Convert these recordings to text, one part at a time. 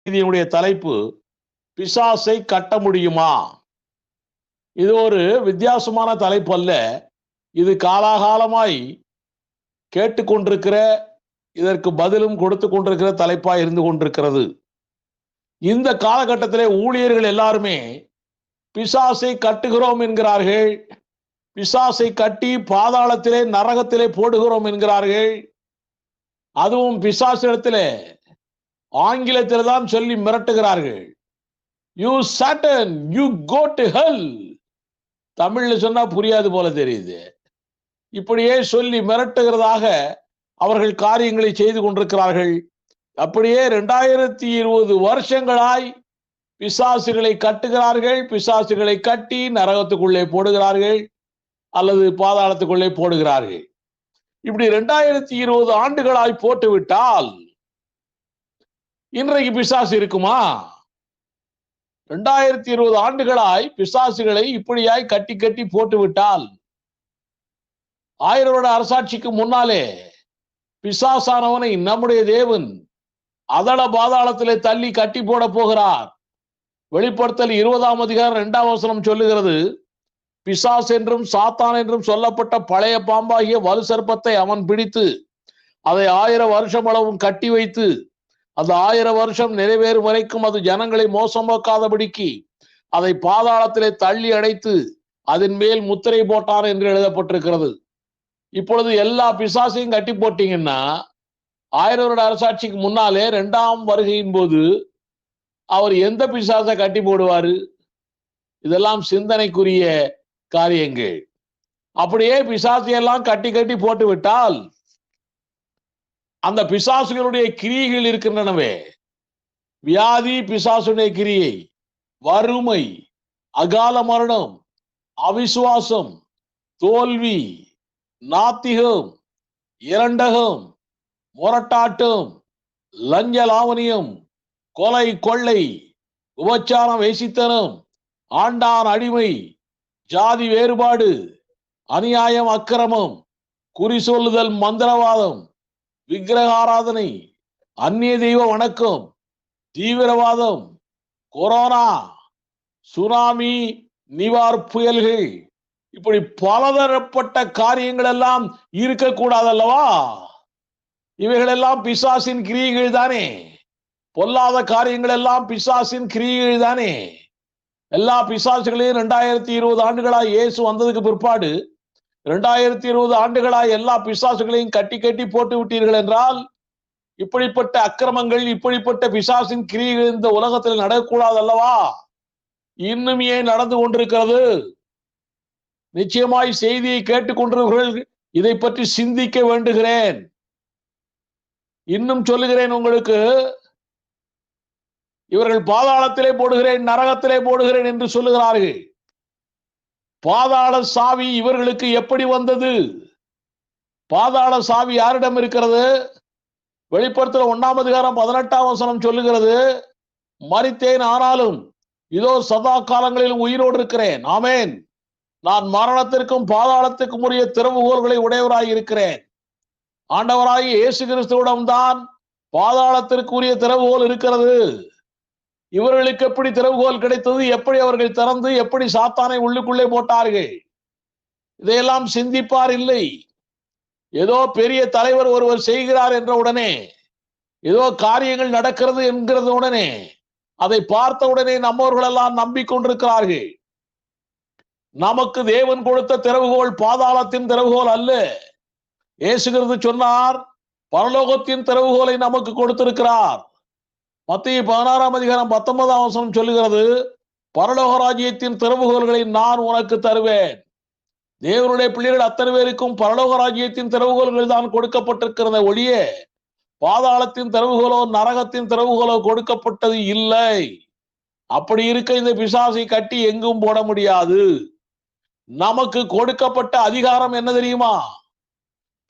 இதனுடைய தலைப்பு பிசாசை கட்ட முடியுமா? இது ஒரு வித்தியாசமான தலைப்பு அல்ல. இது காலாகாலமாய் கேட்டுக்கொண்டிருக்கிற, இதற்கு பதிலும் கொடுத்து கொண்டிருக்கிற தலைப்பாய் இருந்து கொண்டிருக்கிறது. இந்த காலகட்டத்திலே ஊழியர்கள் எல்லாருமே பிசாசை கட்டுகிறோம் என்கிறார்கள். பிசாசை கட்டி பாதாளத்திலே நரகத்திலே போடுகிறோம் என்கிறார்கள். அதுவும் பிசாசிடத்திலே ஆங்கிலத்தில் தான் சொல்லி மிரட்டுகிறார்கள். You Satan, you go to hell. தமிழ்ல சொன்னா புரியாது போல தெரியுது. இப்படியே சொல்லி மிரட்டுகிறதாக அவர்கள் காரியங்களை செய்து கொண்டிருக்கிறார்கள். அப்படியே 2020 வருஷங்களாய் பிசாசுகளை கட்டுகிறார்கள். பிசாசுகளை கட்டி நரகத்துக்குள்ளே போடுகிறார்கள் அல்லது பாதாளத்துக்குள்ளே போடுகிறார்கள். இப்படி 2020 ஆண்டுகளாய் போட்டுவிட்டால் இன்றைக்கு பிசாசு இருக்குமா? 2020 ஆண்டுகளாய் பிசாசுகளை இப்படியாய் கட்டி கட்டி போட்டுவிட்டால் 1000 வருட அரசாட்சிக்கு முன்னாலே பிசாசானவனை நம்முடைய தேவன் அதள பாதாளத்திலே தள்ளி கட்டி போட போகிறார். வெளிப்படுத்தல் 20ஆம் அதிகாரம் 2ஆம் வசனம் சொல்லுகிறது, பிசாஸ் என்றும் சாத்தான் என்றும் சொல்லப்பட்ட பழைய பாம்பாகிய வலு சர்ப்பத்தை அவன் பிடித்து அதை 1000 வருஷம் அளவும் கட்டி வைத்து அந்த 1000 வருஷம் நிறைவேறும் வரைக்கும் அது ஜனங்களை மோசம் போக்காதபடிக்கு அதை பாதாளத்திலே தள்ளி அடைத்து அதன் மேல் முத்திரை போட்டார் என்று எழுதப்பட்டிருக்கிறது. இப்பொழுது எல்லா பிசாசையும் கட்டி போட்டீங்கன்னா 1000 வருட அரசாட்சிக்கு முன்னாலே 2ஆம் வருகையின் போது அவர் எந்த பிசாசை கட்டி போடுவாரு? இதெல்லாம் சிந்தனைக்குரிய காரியங்கள். அப்படியே பிசாசையெல்லாம் கட்டி கட்டி போட்டு விட்டால் அந்த பிசாசுகளுடைய கிரியைகள் இருக்கின்றனவே, வியாதி பிசாசுடைய கிரியை, வறுமை, அகால மரணம், அவிசுவாசம், தோல்வி, நாத்திகம், இரண்டகம், முரட்டாட்டம், லஞ்ச லாவணியம், கொலை கொள்ளை, உபச்சாரம் வேசித்தனம், ஆண்டான் அடிமை, ஜாதி வேறுபாடு, அநியாயம் அக்கிரமம், குறி சொல்லுதல் மந்திரவாதம், விக்கிரக ஆராதனை, அந்நிய தெய்வ வணக்கம், தீவிரவாதம், கொரோனா, சுனாமி, நிவார் புயல்கள், இப்படி பலதரப்பட்ட காரியங்கள் எல்லாம் இருக்கக்கூடாது அல்லவா? இவைகளெல்லாம் பிசாசின் கிரியைகள் தானே. பொல்லாத காரியங்கள் எல்லாம் பிசாசின் கிரியைகள் தானே. எல்லா பிசாசுகளையும் 2020 ஆண்டுகளாய் இயேசு வந்ததுக்கு பிற்பாடு 2020 ஆண்டுகளாய் எல்லா பிசாசுகளையும் கட்டி கட்டி போட்டு விட்டீர்கள் என்றால் இப்படிப்பட்ட அக்கிரமங்கள், இப்படிப்பட்ட பிசாசின் கிரியைகள் இந்த உலகத்தில் நடக்கக்கூடாது அல்லவா? இன்னும் ஏன் நடந்து கொண்டிருக்கிறது? நிச்சயமாய் செய்தியை கேட்டுக்கொண்டிருக்கிறவர்கள் இதை பற்றி சிந்திக்க வேண்டுகிறேன். இன்னும் சொல்லுகிறேன் உங்களுக்கு, இவர்கள் பாதாளத்திலே போடுகிறேன், நரகத்திலே போடுகிறேன் என்று சொல்லுகிறார்கள். பாதாள சாவி இவர்களுக்கு எப்படி வந்தது? பாதாள சாவி யாரிடம் இருக்கிறது? வெளிப்படுத்தல் 1ஆம் அதிகாரம் 18ஆம் வசனம் சொல்லுகிறது, மரித்தேன் ஆனாலும் இதோ சதா காலங்களிலும் உயிரோடு இருக்கிறேன். ஆமேன். நான் மரணத்திற்கும் பாதாளத்திற்கும் உரிய திறவுகோல்களை உடையவராய் இருக்கிறேன். ஆண்டவராய் இயேசு கிறிஸ்துவிடம் தான் பாதாளத்திற்குரிய திறவுகோல் இருக்கிறது. இவர்களுக்கு எப்படி திறவுகோல் கிடைத்தது? எப்படி அவர்கள் திறந்து எப்படி சாத்தானை உள்ளுக்குள்ளே போட்டார்கள்? இதையெல்லாம் சிந்திப்பார் இல்லை. ஏதோ பெரிய தலைவர் ஒருவர் செய்கிறார் என்ற உடனே, ஏதோ காரியங்கள் நடக்கிறது என்கிறது உடனே, அதை பார்த்த உடனே நம்மவர்கள் எல்லாம் நம்பிக்கொண்டிருக்கிறார்கள். நமக்கு தேவன் கொடுத்த திறவுகோல் பாதாளத்தின் திறவுகோல் அல்ல. இயேசு கிறிஸ்து சொன்னார், பரலோகத்தின் திறவுகோலை நமக்கு கொடுத்திருக்கிறார். மத்தேயு 16ஆம் அதிகாரம் 19ஆம் வசனம் சொல்லுகிறது, பரலோக ராஜ்யத்தின் திறவுகோல்களை நான் உனக்கு தருவேன். தேவனுடைய பிள்ளைகள் அத்தனை பேருக்கும் பரலோக ராஜ்யத்தின் திறவுகோல்கள் தான் கொடுக்கப்பட்டிருக்கிறத ஒழிய பாதாளத்தின் திறவுகோலோ நரகத்தின் திறவுகோலோ கொடுக்கப்பட்டது இல்லை. அப்படி இருக்க இந்த பிசாசை கட்டி எங்கும் போட முடியாது. நமக்கு கொடுக்கப்பட்ட அதிகாரம் என்ன தெரியுமா?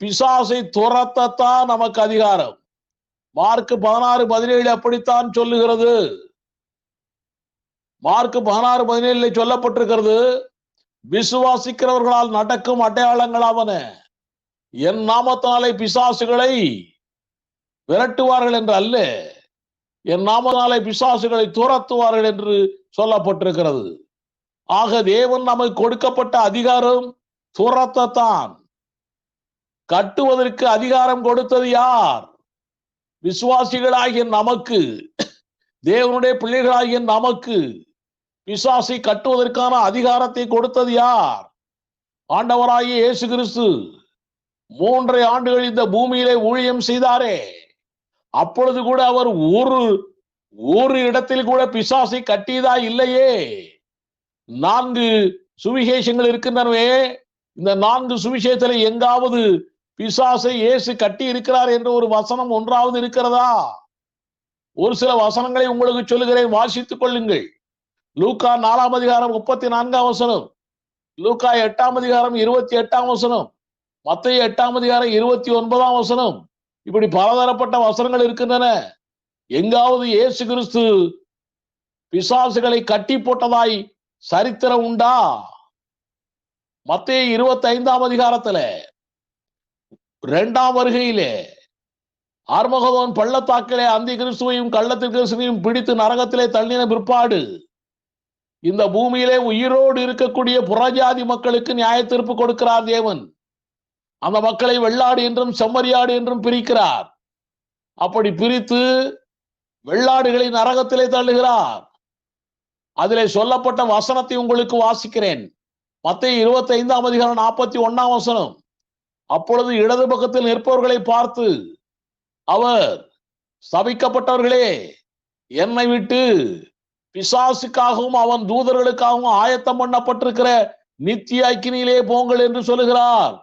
பிசாசை துரத்தத்தான் நமக்கு அதிகாரம். மார்க் 16:17 அப்படித்தான் சொல்லுகிறது. மார்க் 16:17 சொல்லப்பட்டிருக்கிறது, விசுவாசிக்கிறவர்களால் நடக்கும் அடையாளங்களாவன என் நாமத்தினாலே பிசாசுகளை விரட்டுவார்கள் என்று அல்ல, என் நாமத்தினாலே பிசாசுகளை துரத்துவார்கள் என்று சொல்லப்பட்டிருக்கிறது. ஆக தேவன் நமக்கு கொடுக்கப்பட்ட அதிகாரம் துரத்தத்தான். கட்டுவதற்கு அதிகாரம் கொடுத்தது யார்? விசுவாசிகளாகிய நமக்கு, தேவனுடைய பிள்ளைகளாகிய நமக்கு பிசாசை கட்டுவதற்கான அதிகாரத்தை கொடுத்தது யார்? ஆண்டவராகிய இயேசு கிறிஸ்து 3 ஆண்டுகள் இந்த பூமியிலே ஊழியம் செய்தாரே, அப்பொழுது கூட அவர் ஒரு இடத்தில் கூட பிசாசை கட்டியதா இல்லையே. 4 சுவிசேஷங்கள் இருக்கின்றனவே, இந்த 4 சுவிசேஷத்தில் எங்காவது பிசாசை இயேசு கட்டி இருக்கிறார் என்ற ஒரு வசனம் ஒன்றாவது இருக்கிறதா? ஒரு சில வசனங்களை உங்களுக்கு சொல்லுகிறேன், வாசித்துக் கொள்ளுங்கள். லூக்கா 4ஆம் அதிகாரம் 34ஆம் வசனம், லூக்கா 8ஆம் அதிகாரம் 28ஆம் வசனம், மத்தேயு 8ஆம் அதிகாரம் 29ஆம் வசனம், இப்படி பலதரப்பட்ட வசனங்கள் இருக்கின்றன. எங்காவது இயேசு கிறிஸ்து பிசாசுகளை கட்டி போட்டதாய் சரித்திரம் உண்டா? மத்தேயு 25ஆம் அதிகாரத்துல 2ஆம் வருகையிலே ஆர்மகதோன் பள்ளத்தாக்கிலே அந்தி கிறிஸ்துவையும் கள்ளத்திற்கிறிஸ்துவையும் பிடித்து நரகத்திலே தள்ளின பிற்பாடு இந்த பூமியிலே உயிரோடு இருக்கக்கூடிய புறஜாதி மக்களுக்கு நியாய தீர்ப்பு கொடுக்கிறார் தேவன். அந்த மக்களை வெள்ளாடு என்றும் செம்மறியாடு என்றும் பிரிக்கிறார். அப்படி பிரித்து வெள்ளாடுகளை நரகத்திலே தள்ளுகிறார். அதிலே சொல்லப்பட்ட வசனத்தை உங்களுக்கு வாசிக்கிறேன். மத்தேயு 25ஆம் அதிகாரம் 41ஆம் வசனம். அப்பொழுது இடது பக்கத்தில் நிற்பவர்களை பார்த்து அவர், சபிக்கப்பட்டவர்களே, என்னை விட்டு பிசாசுக்காகவும் அவன் தூதர்களுக்காகவும் ஆயத்தம் பண்ணப்பட்டிருக்கிற நித்திய அக்கினியிலே போங்கள் என்று சொல்லுகிறார்.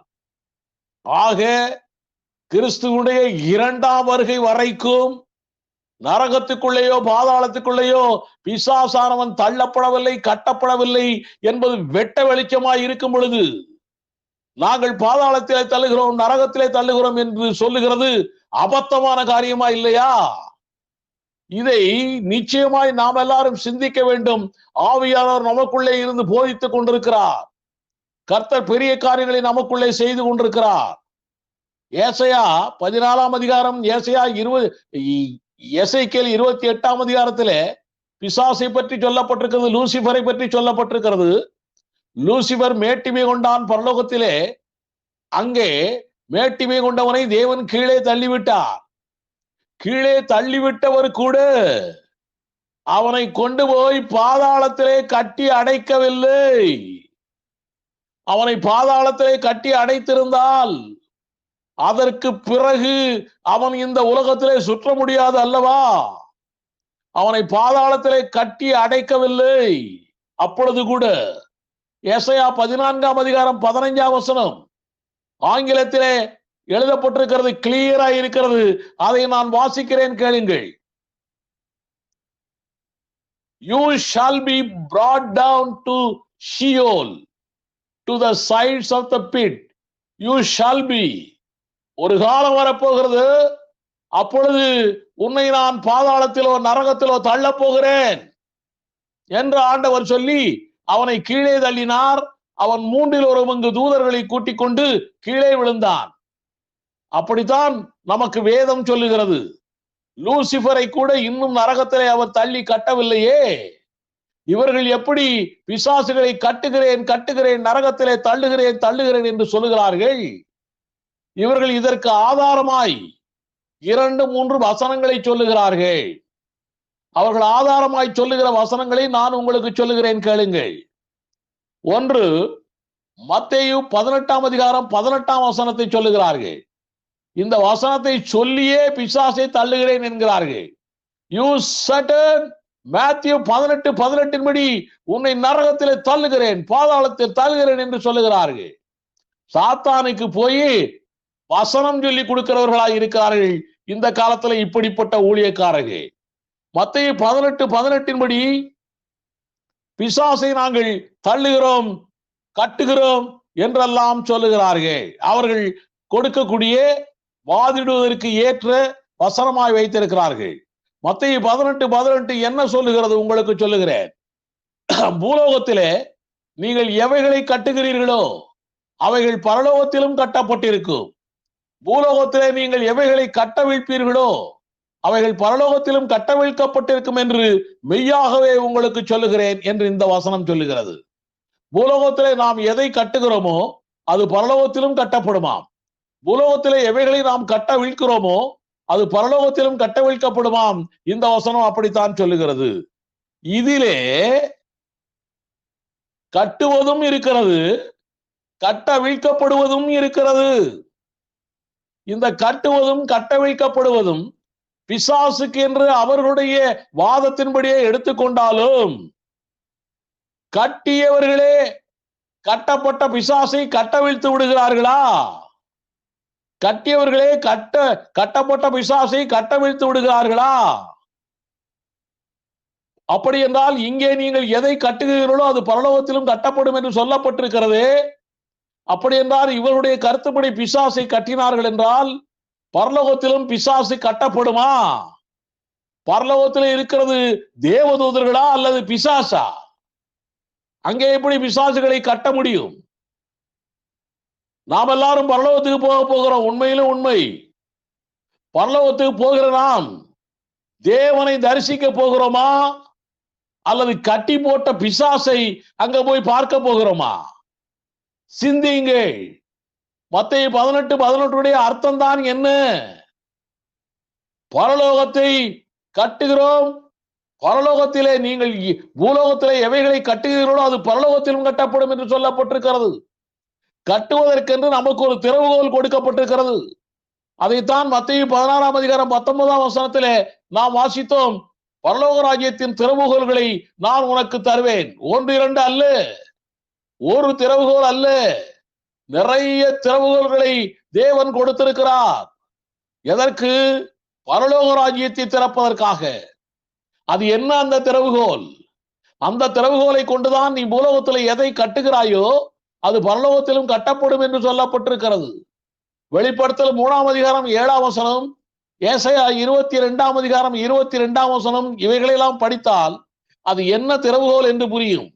ஆக கிறிஸ்துவுடைய 2ஆம் வருகை வரைக்கும் நரகத்துக்குள்ளேயோ பாதாளத்துக்குள்ளேயோ பிசாசானவன் தள்ளப்படவில்லை, கட்டப்படவில்லை என்பது வெட்ட வெளிச்சமாய் இருக்கும் பொழுது நாங்கள் பாதாளத்திலே தள்ளுகிறோம், நரகத்திலே தள்ளுகிறோம் என்று சொல்லுகிறது அபத்தமான காரியமா இல்லையா? இதை நிச்சயமாய் நாம் எல்லாரும் சிந்திக்க வேண்டும். ஆவியானவர் நமக்குள்ளே இருந்து போதித்துக் கொண்டிருக்கிறார். கர்த்தர் பெரிய காரியங்களை நமக்குள்ளே செய்து கொண்டிருக்கிறார். ஏசாயா 14ஆம் அதிகாரம், எசேக்கியேல் 28ஆம் அதிகாரத்திலே பிசாசை பற்றி சொல்லப்பட்டிருக்கிறது, லூசிபரை பற்றி சொல்லப்பட்டிருக்கிறது. லூசிபர் மேட்டிமை கொண்டான் பரலோகத்திலே. அங்கே மேட்டிமை கொண்டவனை தேவன் கீழே தள்ளிவிட்டார். கீழே தள்ளிவிட்டவர் கூட அவனை கொண்டு போய் பாதாளத்திலே கட்டி அடைக்கவில்லை. அவனை பாதாளத்திலே கட்டி அடைத்திருந்தால் அதற்கு பிறகு அவன் இந்த உலகத்திலே சுற்ற முடியாது அல்லவா? அவனை பாதாளத்திலே கட்டி அடைக்கவில்லை. அப்பொழுது கூட ஏசாயா 14ஆம் அதிகாரம் 15ஆம் வசனம் ஆங்கிலத்திலே எழுதப்பட்டிருக்கிறது, கிளியரா இருக்கிறது. அதை நான் வாசிக்கிறேன், கேளுங்கள். You shall be brought down to Sheol, to the sides of the pit. You shall be. ஒரு காலம் வரப்போகிறது, அப்பொழுது உன்னை நான் பாதாளத்திலோ நரகத்திலோ தள்ளப் போகிறேன் என்று ஆண்டவர் சொல்லி அவனை கீழே தள்ளினார். அவன் 1/3 தூதர்களை கூட்டிக் கொண்டு கீழே விழுந்தான். அப்படித்தான் நமக்கு வேதம் சொல்லுகிறது. லூசிபரை கூட இன்னும் நரகத்திலே அவர் தள்ளி கட்டவில்லையே. இவர்கள் எப்படி பிசாசுகளை கட்டுகிறேன் கட்டுகிறேன், நரகத்திலே தள்ளுகிறேன் தள்ளுகிறேன் என்று சொல்லுகிறார்கள்? இவர்கள் இதற்கு ஆதாரமாய் 2-3 வசனங்களை சொல்லுகிறார்கள். அவர்கள் ஆதாரமாய் சொல்லுகிற வசனங்களை நான் உங்களுக்கு சொல்லுகிறேன், கேளுங்கள். 1, மத்தேயு 18ஆம் அதிகாரம் 18ஆம் வசனத்தை சொல்லுகிறார்கள். இந்த வசனத்தை சொல்லியே பிசாசை தள்ளுகிறேன் என்கிறார்கள். யூ சட்டன் மேத்யூ 18:18 படி உன்னை நரகத்திலே தள்ளுகிறேன், பாதாளத்தில் தள்ளுகிறேன் என்று சொல்லுகிறார்கள். சாத்தானுக்கு போய் வசனம் சொல்லி கொடுக்கிறவர்களாக இருக்கிறார்கள் இந்த காலத்துல இப்படிப்பட்ட ஊழியக்காரர்கள். மத்தேயு 18:18 படி பிசாசை நாங்கள் தள்ளுகிறோம் கட்டுகிறோம் என்றெல்லாம் சொல்லுகிறார்கள். அவர்கள் கொடுக்கக்கூடிய வாதிடுவதற்கு ஏற்ற வசனமாய் வைத்திருக்கிறார்கள். மத்தேயு 18:18 என்ன சொல்லுகிறது உங்களுக்கு சொல்லுகிறேன். பூலோகத்திலே நீங்கள் எவைகளை கட்டுகிறீர்களோ அவைகள் பரலோகத்திலும் கட்டப்பட்டிருக்கும். பூலோகத்திலே நீங்கள் எவைகளை கட்டவிழ்ப்பீர்களோ அவைகள் பரலோகத்திலும் கட்டவிழ்க்கப்பட்டிருக்கும் என்று மெய்யாகவே உங்களுக்கு சொல்லுகிறேன் என்று இந்த வசனம் சொல்லுகிறது. பூலோகத்திலே நாம் எதை கட்டுகிறோமோ அது பரலோகத்திலும் கட்டப்படுமாம். பூலோகத்திலே எவைகளை நாம் கட்டவிழ்க்கிறோமோ அது பரலோகத்திலும் கட்டவிழ்க்கப்படுமாம். இந்த வசனம் அப்படித்தான் சொல்லுகிறது. இதிலே கட்டுவதும் இருக்கிறது, கட்டவிழ்க்கப்படுவதும் இருக்கிறது. இந்த கட்டுவதும் கட்டவிழ்க்கப்படுவதும் பிசாசுக்கு என்று அவர்களுடைய வாதத்தின்படியே எடுத்துக்கொண்டாலும் கட்டியவர்களே கட்டப்பட்ட பிசாசை கட்டவிழ்த்து விடுகிறார்களா? கட்டியவர்களே கட்டப்பட்ட பிசாசை கட்டவிழ்த்து விடுகிறார்களா? அப்படி என்றால் இங்கே நீங்கள் எதை கட்டுகிறீர்களோ அது பரலோகத்திலும் கட்டப்படும் என்று சொல்லப்பட்டிருக்கிறது. அப்படி என்றால் இவருடைய கருத்துப்படி பிசாசை கட்டினார்கள் என்றால் பரலோகத்திலும் பிசாசு கட்டப்படுமா? பரலோகத்தில் இருக்கிறது தேவதூதர்களா அல்லது பிசாசா? அங்கே எப்படி பிசாசுகளை கட்ட முடியும்? நாம் எல்லாரும் பரலோகத்துக்கு போகிறோம். உண்மையிலும் உண்மை. பரலோகத்துக்கு போகிற நாம் தேவனை தரிசிக்க போகிறோமா அல்லது கட்டி போட்ட பிசாசை அங்க போய் பார்க்க போகிறோமா? சிந்திங்க. மத்தேயு 18:18 அர்த்தம் தான் என்ன? பரலோகத்தை கட்டுகிறோம். பரலோகத்திலே நீங்கள் பூலோகத்திலே எவைகளை கட்டுகிறீர்களோ அது பரலோகத்திலும் கட்டப்படும் என்று சொல்லப்பட்டிருக்கிறது. கட்டுவதற்கென்று நமக்கு ஒரு திறவுகோல் கொடுக்கப்பட்டிருக்கிறது. அதைத்தான் மத்தேயு 16:19 நாம் வாசித்தோம். பரலோக ராஜ்யத்தின் திறவுகோல்களை நான் உனக்கு தருவேன். 1-2 அல்ல, ஒரு திறவுகோல் அல்ல, நிறைய திறவுகோல்களை தேவன் கொடுத்திருக்கிறார். எதற்கு? பரலோக ராஜ்யத்தை திறப்பதற்காக. அது என்ன அந்த திறவுகோல்? அந்த திறவுகோலை கொண்டுதான் நீ பூலோகத்தில் எதை கட்டுகிறாயோ அது பரலோகத்திலும் கட்டப்படும் என்று சொல்லப்பட்டிருக்கிறது. வெளிப்படுத்தல் 3:7, ஏசாயா 22:22 இவைகளெல்லாம் படித்தால் அது என்ன திறவுகோல் என்று புரியும்.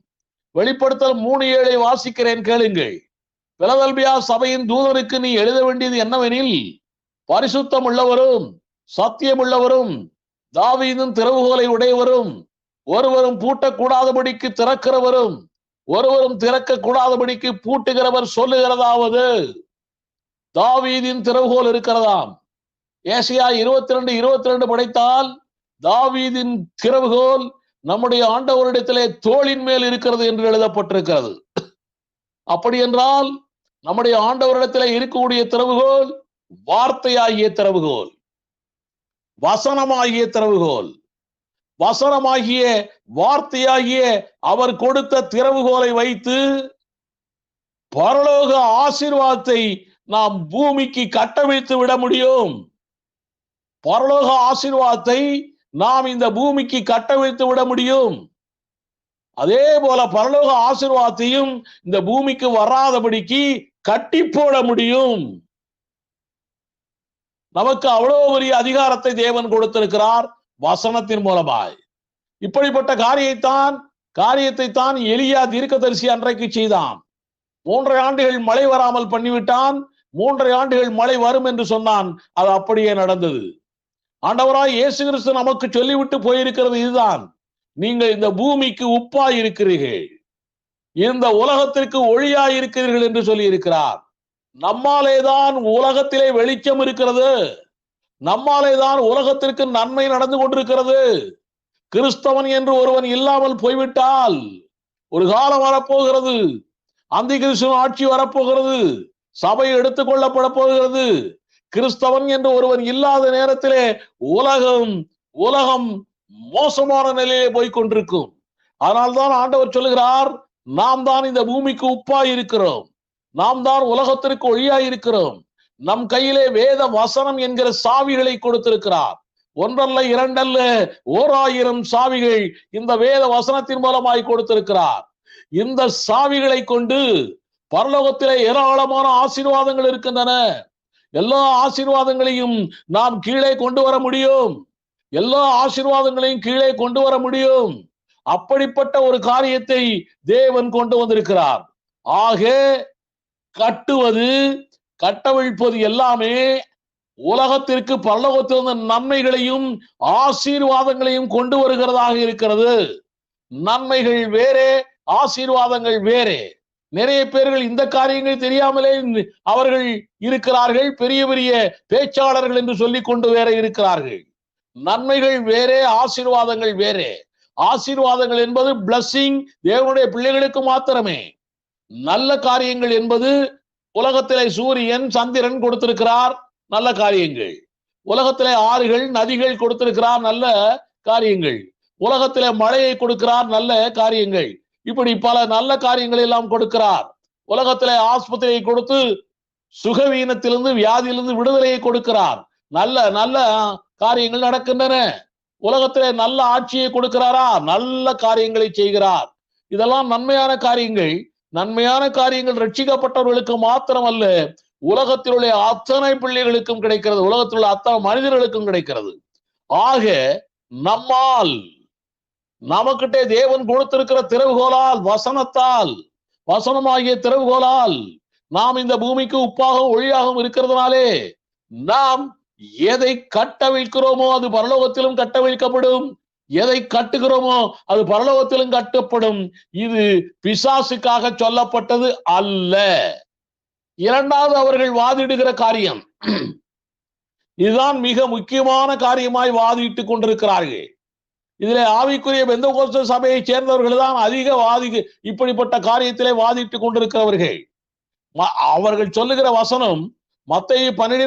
வெளிப்படுத்தல் 3:7 வாசிக்கிறேன், கேளுங்கள். பிலதெல்பியா சபையின் தூதனுக்கு நீ எழுத வேண்டியது என்னவெனில், பரிசுத்தம் உள்ளவரும் சத்தியம் உள்ளவரும் தாவீதின் திறவுகோலை உடையவரும் ஒருவரும் பூட்டக்கூடாதபடிக்கு திறக்கிறவரும் ஒருவரும் திறக்க கூடாதபடிக்கு பூட்டுகிறவர் சொல்லுகிறதாவது. தாவீதின் திறவுகோல் இருக்கிறதாம். ஏசாயா 22:22 படித்தால் தாவீதின் திறவுகோல் நம்முடைய ஆண்டவரிடத்திலே தோளின் மேல் இருக்கிறது என்று எழுதப்பட்டிருக்கிறது. அப்படி என்றால் நம்முடைய ஆண்டவரிடத்திலே இருக்கக்கூடிய திறவுகோல் வார்த்தையாகிய திறவுகோல், வசனமாகிய திறவுகோல், வசனமாகிய வார்த்தையாகிய அவர் கொடுத்த திறவுகோலை வைத்து பரலோக ஆசீர்வாதத்தை நாம் பூமிக்கு கட்டவிழ்த்து விட முடியும். பரலோக ஆசீர்வாதத்தை நாம் இந்த பூமிக்கு கட்டவிழ்த்து விட முடியும். அதே போல பரலோக ஆசீர்வாதத்தையும் இந்த பூமிக்கு வராதபடிக்கு கட்டி போட முடியும். நமக்கு அவ்வளவு பெரிய அதிகாரத்தை தேவன் கொடுத்திருக்கிறார் வசனத்தின் மூலமாய். இப்படிப்பட்ட காரியத்தை தான் எலியா தீர்க்கதரிசி அன்றைக்கு செய்தான். 3 ஆண்டுகள் மழை வராமல் பண்ணிவிட்டான். 3 ஆண்டுகள் மழை வரும் என்று சொன்னான். அது அப்படியே நடந்தது. ஆண்டவராய் இயேசு கிறிஸ்து நமக்கு சொல்லிவிட்டு போயிருக்கிறது இதுதான். நீங்கள் இந்த பூமிக்கு உப்பாய் இருக்கிறீர்கள், இந்த உலகத்திற்கு ஒளியாய் இருக்கிறீர்கள் என்று சொல்லி இருக்கிறார். நம்மாலேதான் உலகத்திலே வெளிச்சம் இருக்கிறது. நம்மாலேதான் உலகத்திற்கு நன்மை நடந்து கொண்டிருக்கிறது. கிறிஸ்தவன் என்று ஒருவன் இல்லாமல் போய்விட்டால் ஒரு காலம் வரப்போகிறது. அந்தி கிறிஸ்துவின் ஆட்சி வரப்போகிறது. சபை எடுத்துக் கொள்ளப்பட போகிறது. கிறிஸ்தவன் என்று ஒருவன் இல்லாத நேரத்திலே உலகம் மோசமான நிலையிலே போய்கொண்டிருக்கும். அதனால்தான் ஆண்டவர் சொல்லுகிறார், நாம் தான் இந்த பூமிக்கு உப்பாய் இருக்கிறோம், நாம் தான் உலகத்திற்கு ஒளியாய் இருக்கிறோம். நம் கையிலே வேத வசனம் என்கிற சாவிகளை கொடுத்திருக்கிறார். 1 அல்ல 2 அல்ல 1000 சாவிகள் இந்த வேத வசனத்தின் மூலமாய் கொடுத்திருக்கிறார். இந்த சாவிகளை கொண்டு பரலோகத்திலே ஏராளமான ஆசீர்வாதங்கள் இருக்கின்றன. எல்லா ஆசீர்வாதங்களையும் நாம் கீழே கொண்டு வர முடியும். எல்லா ஆசீர்வாதங்களையும் கீழே கொண்டு வர முடியும். அப்படிப்பட்ட ஒரு காரியத்தை தேவன் கொண்டு வந்திருக்கிறார். ஆக கட்டுவது கட்டவிழ்ப்பது எல்லாமே உலகத்திற்கு பரலோகத்திலிருந்து நன்மைகளையும் ஆசீர்வாதங்களையும் கொண்டு வருகிறதாக இருக்கிறது. நன்மைகள் வேறே, ஆசீர்வாதங்கள் வேறே. நிறைய பேர்கள் இந்த காரியங்கள் தெரியாமலே அவர்கள் இருக்கிறார்கள். பெரிய பெரிய பேச்சாளர்கள் என்று சொல்லிக் கொண்டு வேற இருக்கிறார்கள். நன்மைகள் வேறே, ஆசீர்வாதங்கள் வேறே. ஆசீர்வாதங்கள் என்பது பிளஸிங், தேவனுடைய பிள்ளைகளுக்கு மாத்திரமே. நல்ல காரியங்கள் என்பது உலகத்திலே சூரியன் சந்திரன் கொடுத்திருக்கிறார், நல்ல காரியங்கள். உலகத்திலே ஆறுகள் நதிகள் கொடுத்திருக்கிறார், நல்ல காரியங்கள். உலகத்திலே மழையை கொடுக்கிறார், நல்ல காரியங்கள். இப்படி பல நல்ல காரியங்கள் எல்லாம் கொடுக்கிறார். உலகத்திலே ஆஸ்பத்திரியை கொடுத்து சுகவீனத்திலிருந்து வியாதியிலிருந்து விடுதலையை கொடுக்கிறார். நல்ல நல்ல காரியங்கள் நடக்கின்றன. உலகத்திலே நல்ல ஆட்சியை கொடுக்கிறாரா, நல்ல காரியங்களை செய்கிறார். இதெல்லாம் நன்மையான காரியங்கள். நன்மையான காரியங்கள் ரட்சிக்கப்பட்டவர்களுக்கு மாத்திரமல்ல, உலகத்தில் உள்ள அத்தனை பிள்ளைகளுக்கும் கிடைக்கிறது, உலகத்தில் உள்ள அத்தனை மனிதர்களுக்கும் கிடைக்கிறது. ஆக நம்மால், நமக்கிட்டே தேவன் கொடுத்திருக்கிற திறவுகோலால், வசனத்தால், வசனமாகிய திறவுகோலால் நாம் இந்த பூமிக்கு உப்பாகவும் ஒளியாகவும் இருக்கிறதுனாலே நாம் எதை கட்டவிழ்க்கிறோமோ அது பரலோகத்திலும் கட்டவிழ்க்கப்படும், எதை கட்டுகிறோமோ அது பரலோகத்திலும் கட்டப்படும். இது பிசாசுக்காக சொல்லப்பட்டது அல்ல. இரண்டாவது அவர்கள் வாதிடுகிற காரியம், இதுதான் மிக முக்கியமான காரியமாய் வாதிட்டுக் கொண்டிருக்கிறார்கள். இதிலே ஆவிக்குரிய பெந்தெகோஸ்தே சபையை சேர்ந்தவர்கள் தான் அதிக இப்படிப்பட்ட காரியத்திலே வாதிட்டுக் கொண்டிருக்கிறவர்கள். அவர்கள் சொல்லுகிற வசனம் மத்தேயு 12